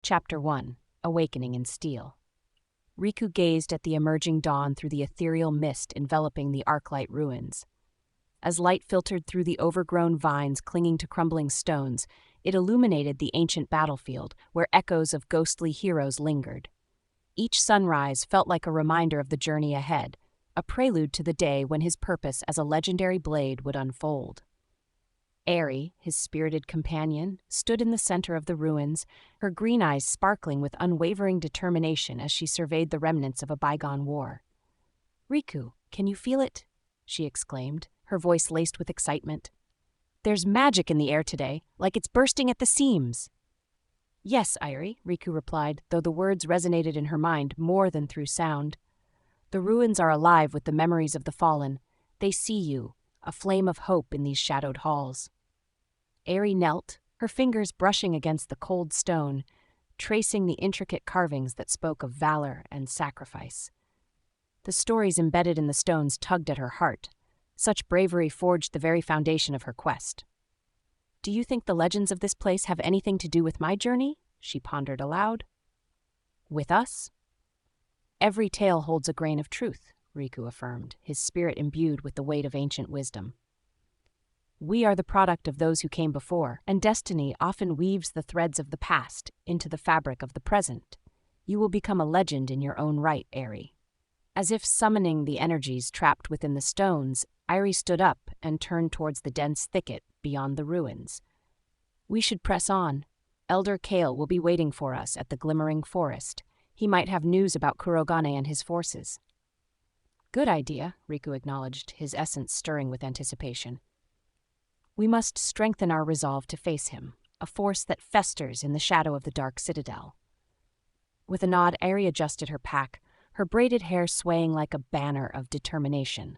Chapter 1. Awakening in Steel. Riku gazed at the emerging dawn through the ethereal mist enveloping the Arclight ruins. As light filtered through the overgrown vines clinging to crumbling stones, it illuminated the ancient battlefield where echoes of ghostly heroes lingered. Each sunrise felt like a reminder of the journey ahead, a prelude to the day when his purpose as a legendary blade would unfold. Eri, his spirited companion, stood in the center of the ruins, her green eyes sparkling with unwavering determination as she surveyed the remnants of a bygone war. "Riku, can you feel it?" she exclaimed, her voice laced with excitement. "There's magic in the air today, like it's bursting at the seams." "Yes, Eri," Riku replied, though the words resonated in her mind more than through sound. "The ruins are alive with the memories of the fallen. They see you, a flame of hope in these shadowed halls." Eri knelt, her fingers brushing against the cold stone, tracing the intricate carvings that spoke of valor and sacrifice. The stories embedded in the stones tugged at her heart. Such bravery forged the very foundation of her quest. "Do you think the legends of this place have anything to do with my journey?" she pondered aloud. "With us?" "Every tale holds a grain of truth," Riku affirmed, his spirit imbued with the weight of ancient wisdom. "We are the product of those who came before, and destiny often weaves the threads of the past into the fabric of the present. You will become a legend in your own right, Eri." As if summoning the energies trapped within the stones, Eri stood up and turned towards the dense thicket beyond the ruins. "We should press on. Elder Kale will be waiting for us at the glimmering forest. He might have news about Kurogane and his forces." "Good idea," Riku acknowledged, his essence stirring with anticipation. "We must strengthen our resolve to face him, a force that festers in the shadow of the dark citadel." With a nod, Eri adjusted her pack, her braided hair swaying like a banner of determination.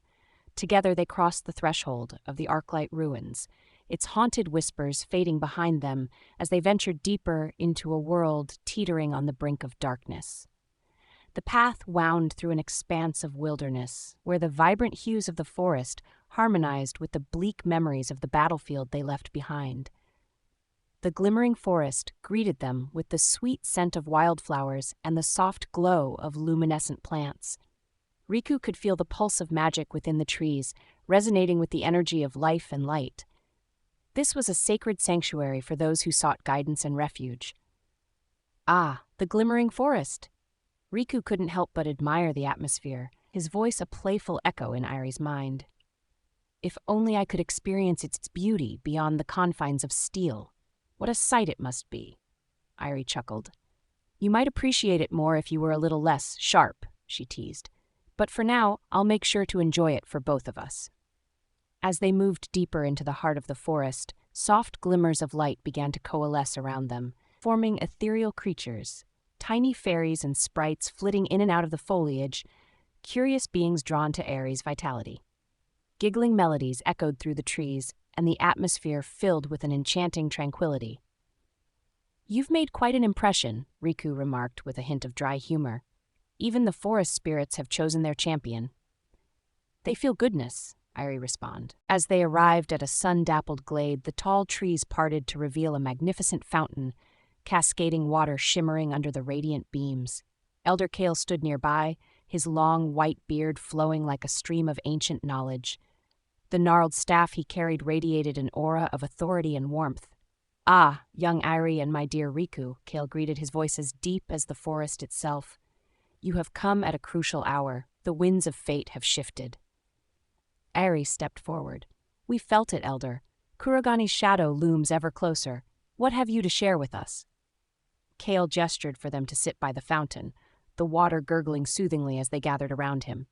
Together they crossed the threshold of the Arclight ruins, its haunted whispers fading behind them as they ventured deeper into a world teetering on the brink of darkness. The path wound through an expanse of wilderness, where the vibrant hues of the forest harmonized with the bleak memories of the battlefield they left behind. The glimmering forest greeted them with the sweet scent of wildflowers and the soft glow of luminescent plants. Riku could feel the pulse of magic within the trees, resonating with the energy of life and light. This was a sacred sanctuary for those who sought guidance and refuge. Ah, the glimmering forest! Riku couldn't help but admire the atmosphere, his voice a playful echo in Eri's mind. "If only I could experience its beauty beyond the confines of steel. What a sight it must be," Eri chuckled. "You might appreciate it more if you were a little less sharp," she teased. "But for now, I'll make sure to enjoy it for both of us." As they moved deeper into the heart of the forest, soft glimmers of light began to coalesce around them, forming ethereal creatures, tiny fairies and sprites flitting in and out of the foliage, curious beings drawn to Eri's vitality. Giggling melodies echoed through the trees, and the atmosphere filled with an enchanting tranquility. "You've made quite an impression," Riku remarked with a hint of dry humor. "Even the forest spirits have chosen their champion." "They feel goodness," Eri responded. As they arrived at a sun-dappled glade, the tall trees parted to reveal a magnificent fountain, cascading water shimmering under the radiant beams. Elder Kale stood nearby, his long white beard flowing like a stream of ancient knowledge. The gnarled staff he carried radiated an aura of authority and warmth. "Ah, young Eri and my dear Riku," Kale greeted, his voice as deep as the forest itself. "You have come at a crucial hour. The winds of fate have shifted." Eri stepped forward. "We felt it, Elder. Kurogane's shadow looms ever closer. What have you to share with us?" Kale gestured for them to sit by the fountain, the water gurgling soothingly as they gathered around him.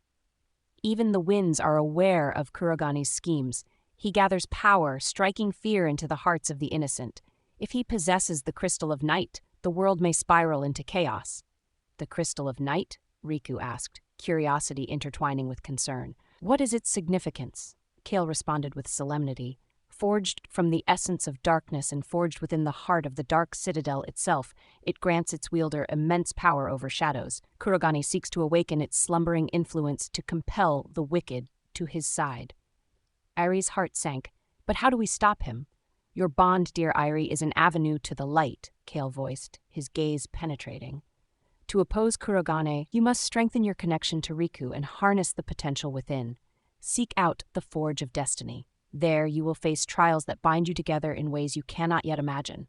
"Even the winds are aware of Kurogane's schemes. He gathers power, striking fear into the hearts of the innocent. If he possesses the Crystal of Night, the world may spiral into chaos." "The Crystal of Night?" Riku asked, curiosity intertwining with concern. "What is its significance?" Kale responded with solemnity. "Forged from the essence of darkness and forged within the heart of the dark citadel itself, it grants its wielder immense power over shadows. Kurogane seeks to awaken its slumbering influence to compel the wicked to his side." Eri's heart sank. "But how do we stop him?" Your bond, dear Irie, is an avenue to the light, Kale voiced, his gaze penetrating. To oppose Kurogane, you must strengthen your connection to Riku and harness the potential within. Seek out the Forge of Destiny. There you will face trials that bind you together in ways you cannot yet imagine.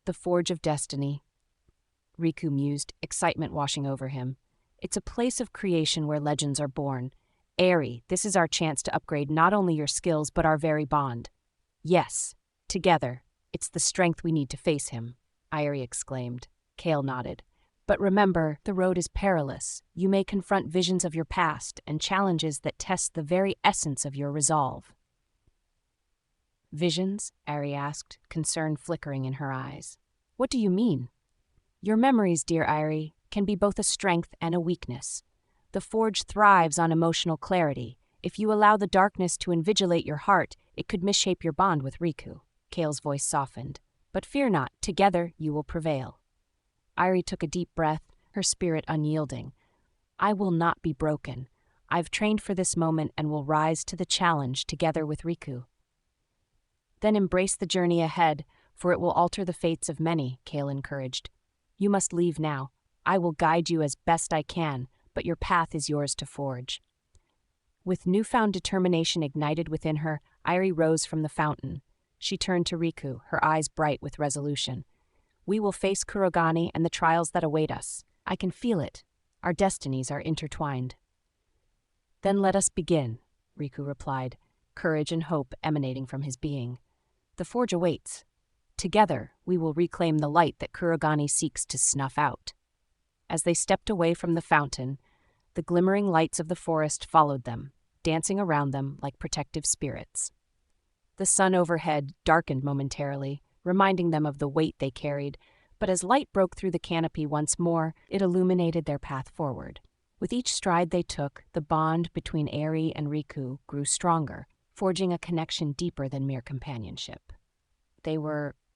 The Forge of Destiny, Riku mused, excitement washing over him. It's a place of creation where legends are born. Aerie, this is our chance to upgrade not only your skills but our very bond. Yes, together, it's the strength we need to face him, Irie exclaimed. Kale nodded. But remember, the road is perilous. You may confront visions of your past and challenges that test the very essence of your resolve. Visions? Aerie asked, concern flickering in her eyes. What do you mean? Your memories, dear Irie, can be both a strength and a weakness. The Forge thrives on emotional clarity. If you allow the darkness to invigilate your heart, it could misshape your bond with Riku. Kale's voice softened. But fear not, together you will prevail. Irie took a deep breath, her spirit unyielding. I will not be broken. I've trained for this moment and will rise to the challenge together with Riku. Then embrace the journey ahead, for it will alter the fates of many, Kale encouraged. You must leave now. I will guide you as best I can, but your path is yours to forge. With newfound determination ignited within her, Irie rose from the fountain. She turned to Riku, her eyes bright with resolution. We will face Kurogane and the trials that await us. I can feel it. Our destinies are intertwined. Then let us begin, Riku replied, courage and hope emanating from his being. The forge awaits. Together, we will reclaim the light that Kurogane seeks to snuff out. As they stepped away from the fountain, the glimmering lights of the forest followed them, dancing around them like protective spirits. The sun overhead darkened momentarily, reminding them of the weight they carried, but as light broke through the canopy once more, it illuminated their path forward. With each stride they took, the bond between Aerie and Riku grew stronger, forging a connection deeper than mere companionship. They were